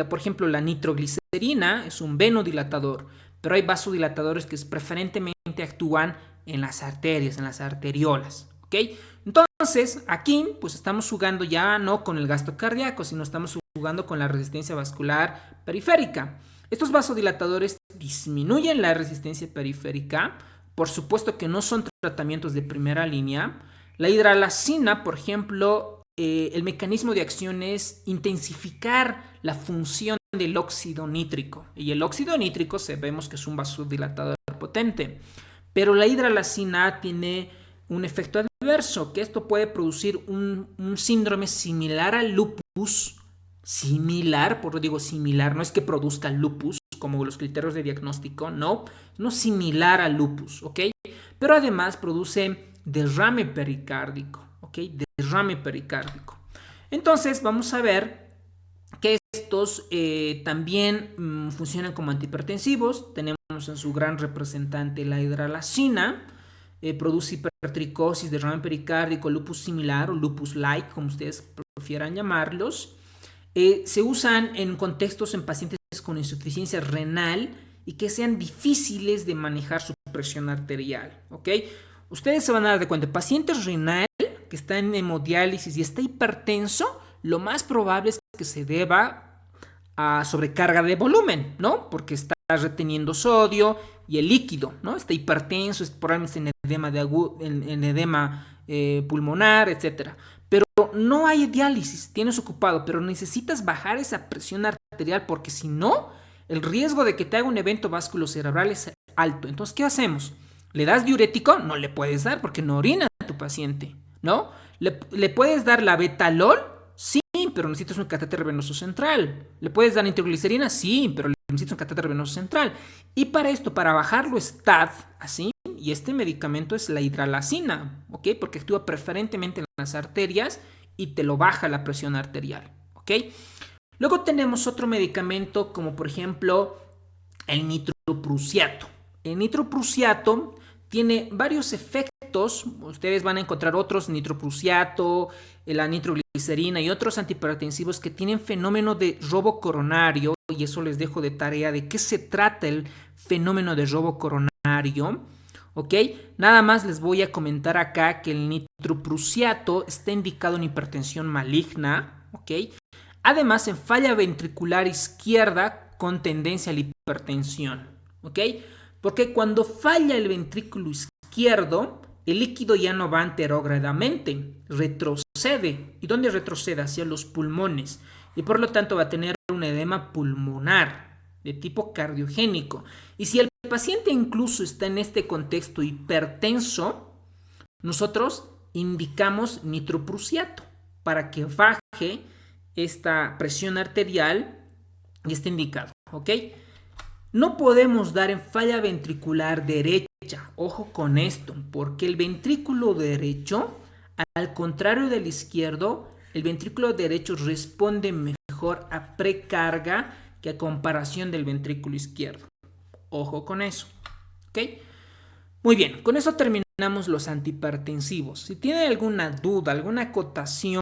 por ejemplo, la nitroglicerina es un venodilatador, pero hay vasodilatadores que preferentemente actúan en las arterias, en las arteriolas, ¿ok? Entonces, aquí pues estamos jugando ya no con el gasto cardíaco, sino estamos jugando con la resistencia vascular periférica. Estos vasodilatadores disminuyen la resistencia periférica, por supuesto que no son tratamientos de primera línea. La hidralazina, por ejemplo, el mecanismo de acción es intensificar la función del óxido nítrico. Y el óxido nítrico sabemos que es un vasodilatador potente. Pero la hidralazina tiene un efecto adverso, que esto puede producir un síndrome similar al lupus. Similar, por lo digo similar, no es que produzca lupus como los criterios de diagnóstico, no similar al lupus, ¿ok? Pero además produce derrame pericárdico, ¿ok? Derrame pericárdico. Entonces vamos a ver que estos también funcionan como antihipertensivos. Tenemos en su gran representante la hidralazina, produce hipertricosis, derrame pericárdico, lupus similar o lupus-like, como ustedes prefieran llamarlos. Se usan en contextos en pacientes con insuficiencia renal y que sean difíciles de manejar su presión arterial, ¿ok? Ustedes se van a dar de cuenta, paciente renal que está en hemodiálisis y está hipertenso, lo más probable es que se deba a sobrecarga de volumen, ¿no? Porque está reteniendo sodio y el líquido, ¿no? Está hipertenso, es probablemente en edema pulmonar, etcétera. Pero no hay diálisis, tienes ocupado, pero necesitas bajar esa presión arterial porque si no, el riesgo de que te haga un evento vasculocerebral es alto. Entonces, ¿qué hacemos? ¿Le das diurético? No le puedes dar porque no orina a tu paciente, ¿no? ¿Le puedes dar la betalol? Sí, pero necesitas un catéter venoso central. ¿Le puedes dar nitroglicerina? Sí, pero necesitas un catéter venoso central. Y para esto, para bajarlo STAT, así, y este medicamento es la hidralazina, ¿ok? Porque actúa preferentemente en las arterias y te lo baja la presión arterial, ¿ok? Luego tenemos otro medicamento como por ejemplo el nitroprusiato. El nitroprusiato tiene varios efectos. Ustedes van a encontrar otros, nitroprusiato, la nitroglicerina y otros antihipertensivos que tienen fenómeno de robo coronario, y eso les dejo de tarea de qué se trata el fenómeno de robo coronario. ¿Ok? Nada más les voy a comentar acá que el nitroprusiato está indicado en hipertensión maligna, ¿ok? Además en falla ventricular izquierda con tendencia a la hipertensión, ¿ok? Porque cuando falla el ventrículo izquierdo, el líquido ya no va anterogradamente, retrocede. ¿Y dónde retrocede? Hacia los pulmones. Y por lo tanto va a tener un edema pulmonar de tipo cardiogénico. Y si el paciente incluso está en este contexto hipertenso, nosotros indicamos nitroprusiato para que baje esta presión arterial y esté indicado, ¿ok? No podemos dar en falla ventricular derecha, ojo con esto, porque el ventrículo derecho, al contrario del izquierdo, el ventrículo derecho responde mejor a precarga que a comparación del ventrículo izquierdo. Ojo con eso, ¿ok? Muy bien, con eso terminamos los antihipertensivos. Si tienen alguna duda, alguna acotación,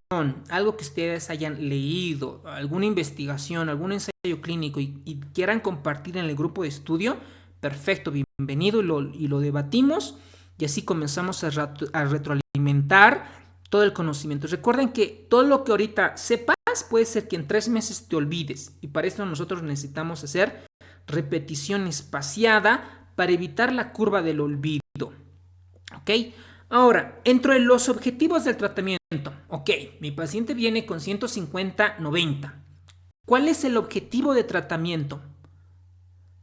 algo que ustedes hayan leído, alguna investigación, algún ensayo clínico y quieran compartir en el grupo de estudio, perfecto, bienvenido y lo debatimos y así comenzamos a retroalimentar todo el conocimiento. Recuerden que todo lo que ahorita sepas puede ser que en 3 meses te olvides y para eso nosotros necesitamos hacer repetición espaciada para evitar la curva del olvido, ¿ok? Ahora, entre los objetivos del tratamiento, ok, mi paciente viene con 150-90. ¿Cuál es el objetivo de tratamiento?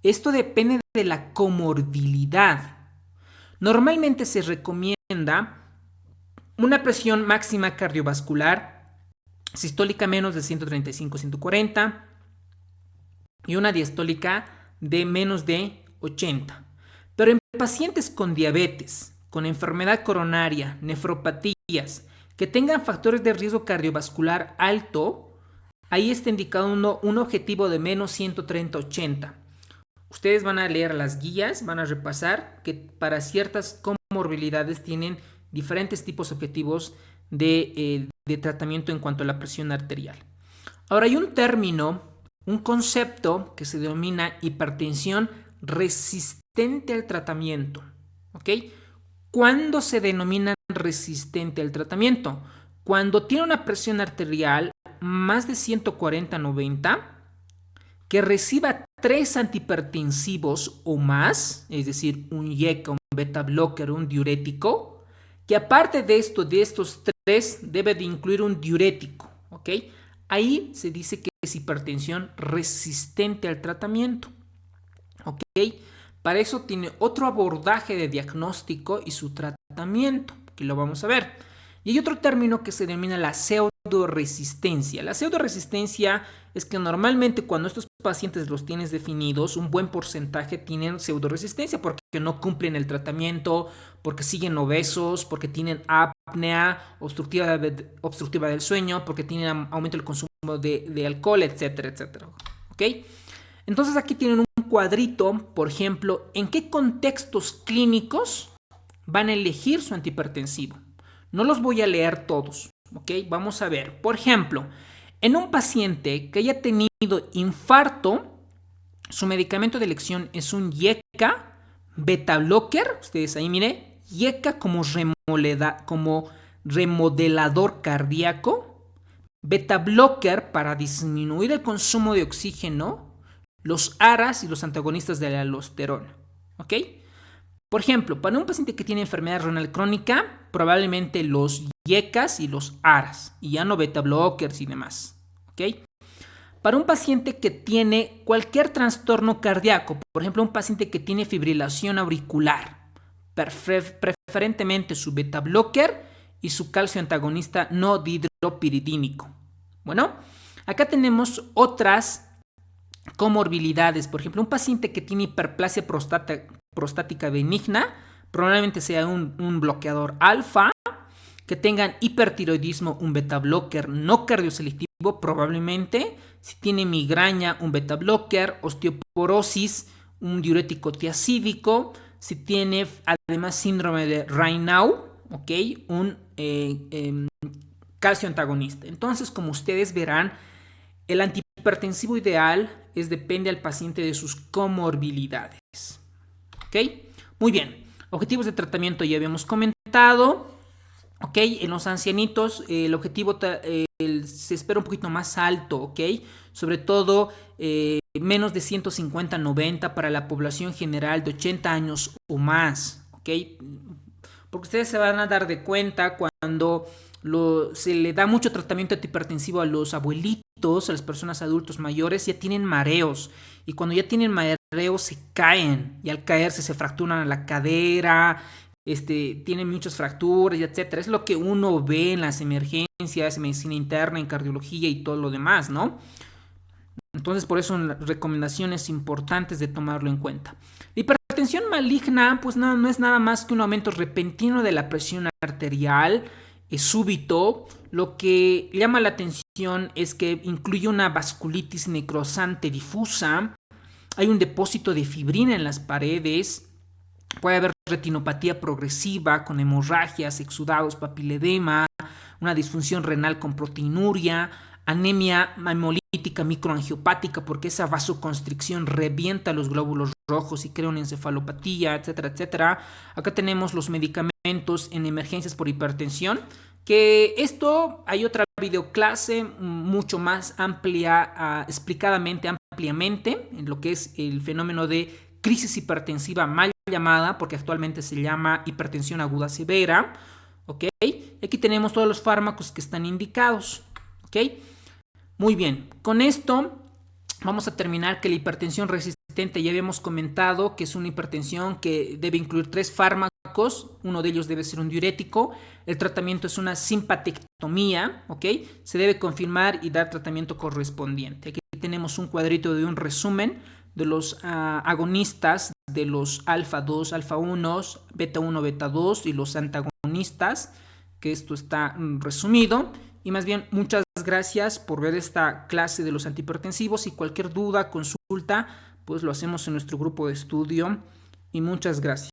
Esto depende de la comorbilidad. Normalmente se recomienda una presión máxima cardiovascular sistólica menos de 135-140 y una diastólica de menos de 80. Pero en pacientes con diabetes, con enfermedad coronaria, nefropatías, Que tengan factores de riesgo cardiovascular alto, ahí está indicado un objetivo de menos 130/80. Ustedes van a leer las guías, van a repasar que para ciertas comorbilidades tienen diferentes tipos objetivos de tratamiento en cuanto a la presión arterial. Ahora hay un término, un concepto que se denomina hipertensión resistente al tratamiento. ¿Ok? ¿Cuándo se denomina resistente al tratamiento? Cuando tiene una presión arterial más de 140/90, que reciba 3 antihipertensivos o más, es decir, un IECA, un beta blocker, un diurético, que aparte de estos 3 debe de incluir un diurético, ¿ok? Ahí se dice que es hipertensión resistente al tratamiento, ¿ok? Para eso tiene otro abordaje de diagnóstico y su tratamiento, que lo vamos a ver. Y hay otro término que se denomina la pseudoresistencia. La pseudoresistencia es que normalmente cuando estos pacientes los tienes definidos, un buen porcentaje tienen pseudoresistencia porque no cumplen el tratamiento, porque siguen obesos, porque tienen apnea obstructiva del sueño, porque tienen aumento del consumo de alcohol, etcétera, etcétera. ¿Ok? Entonces aquí tienen un cuadrito, por ejemplo, en qué contextos clínicos van a elegir su antihipertensivo. No los voy a leer todos, ¿ok? Vamos a ver. Por ejemplo, en un paciente que haya tenido infarto, su medicamento de elección es un IECA beta blocker. Ustedes ahí miren, IECA como remodelador cardíaco, beta blocker para disminuir el consumo de oxígeno, los ARAs y los antagonistas de la aldosterona, ¿ok? Por ejemplo, para un paciente que tiene enfermedad renal crónica, probablemente los IECAs y los ARAs, y ya no beta blockers y demás, ¿ok? Para un paciente que tiene cualquier trastorno cardíaco, por ejemplo, un paciente que tiene fibrilación auricular, preferentemente su beta blocker y su calcio antagonista no dihidropiridínico. Bueno, acá tenemos otras comorbilidades. Por ejemplo, un paciente que tiene hiperplasia prostática benigna, probablemente sea un bloqueador alfa. Que tengan hipertiroidismo, un beta blocker no cardioselectivo, probablemente. Si tiene migraña, un beta blocker. Osteoporosis, un diurético tiacídico. Si tiene además síndrome de Raynaud, ¿ok? Un calcio antagonista. Entonces, como ustedes verán, el antihipertensivo ideal depende al paciente de sus comorbilidades. ¿Ok? Muy bien. Objetivos de tratamiento ya habíamos comentado. ¿Ok? En los ancianitos el objetivo se espera un poquito más alto. ¿Ok? Sobre todo menos de 150/90 para la población general de 80 años o más. ¿Ok? Porque ustedes se van a dar de cuenta cuando se le da mucho tratamiento antihipertensivo a los abuelitos, a las personas adultos mayores, ya tienen mareos. Y cuando ya tienen mareos se caen. Y al caerse se fracturan la cadera, tienen muchas fracturas, etc. Es lo que uno ve en las emergencias, en medicina interna, en cardiología y todo lo demás, ¿no? Entonces, por eso son recomendaciones importantes de tomarlo en cuenta. La hipertensión maligna, pues no es nada más que un aumento repentino de la presión arterial, es súbito. Lo que llama la atención es que incluye una vasculitis necrosante difusa, hay un depósito de fibrina en las paredes, puede haber retinopatía progresiva con hemorragias, exudados, papiledema, una disfunción renal con proteinuria, anemia hemolítica microangiopática porque esa vasoconstricción revienta los glóbulos rojos y crea una encefalopatía, etcétera, etcétera. Acá tenemos los medicamentos en emergencias por hipertensión, que esto hay otra videoclase mucho más amplia, explicadamente ampliamente en lo que es el fenómeno de crisis hipertensiva mal llamada, porque actualmente se llama hipertensión aguda severa, ¿ok? Aquí tenemos todos los fármacos que están indicados, ¿ok? Muy bien, con esto vamos a terminar que la hipertensión resistente ya habíamos comentado que es una hipertensión que debe incluir 3 fármacos, uno de ellos debe ser un diurético, el tratamiento es una simpatectomía, ¿ok? Se debe confirmar y dar tratamiento correspondiente. Aquí tenemos un cuadrito de un resumen de los agonistas de los alfa 2, alfa 1, beta 1, beta 2 y los antagonistas que esto está resumido. Y más bien, muchas gracias por ver esta clase de los antihipertensivos y cualquier duda, consulta, pues lo hacemos en nuestro grupo de estudio. Y muchas gracias.